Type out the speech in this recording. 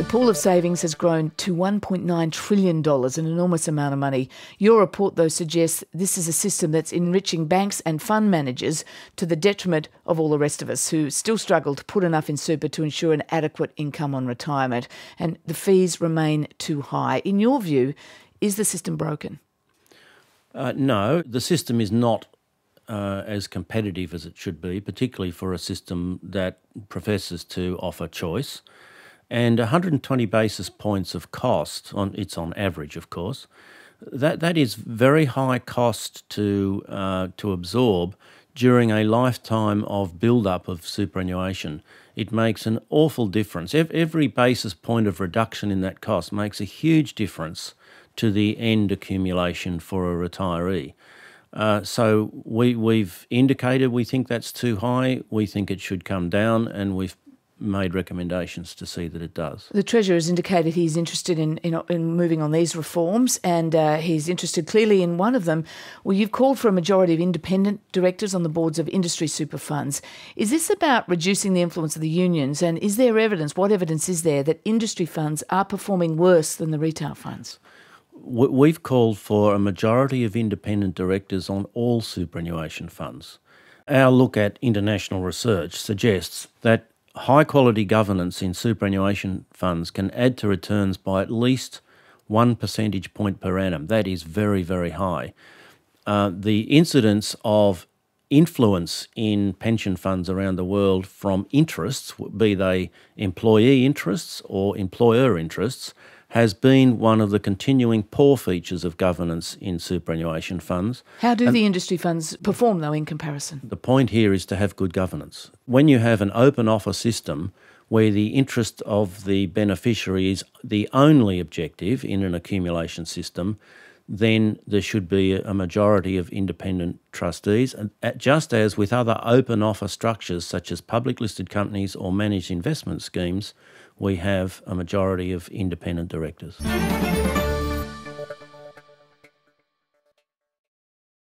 pool of savings has grown to $1.9 trillion, an enormous amount of money. Your report, though, suggests this is a system that's enriching banks and fund managers to the detriment of all the rest of us who still struggle to put enough in super to ensure an adequate income on retirement. And the fees remain too high. In your view, is the system broken? No, the system is not as competitive as it should be, particularly for a system that professes to offer choice. And 120 basis points of cost, it's on average, of course, that is very high cost to absorb during a lifetime of build-up of superannuation. It makes an awful difference. Every basis point of reduction in that cost makes a huge difference to the end accumulation for a retiree. So we've indicated we think that's too high. We think it should come down, and we've made recommendations to see that it does. The Treasurer has indicated he's interested in moving on these reforms, and he's interested clearly in one of them. Well, you've called for a majority of independent directors on the boards of industry super funds. Is this about reducing the influence of the unions, and is there evidence, what evidence is there, that industry funds are performing worse than the retail funds? We've called for a majority of independent directors on all superannuation funds. Our look at international research suggests that high-quality governance in superannuation funds can add to returns by at least 1 percentage point per annum. That is very, very high. The incidence of influence in pension funds around the world from interests, be they employee interests or employer interests, has been one of the continuing poor features of governance in superannuation funds. How do the industry funds perform, though, in comparison? The point here is to have good governance. When you have an open offer system where the interest of the beneficiary is the only objective in an accumulation system, then there should be a majority of independent trustees, just as with other open offer structures such as public listed companies or managed investment schemes, we have a majority of independent directors.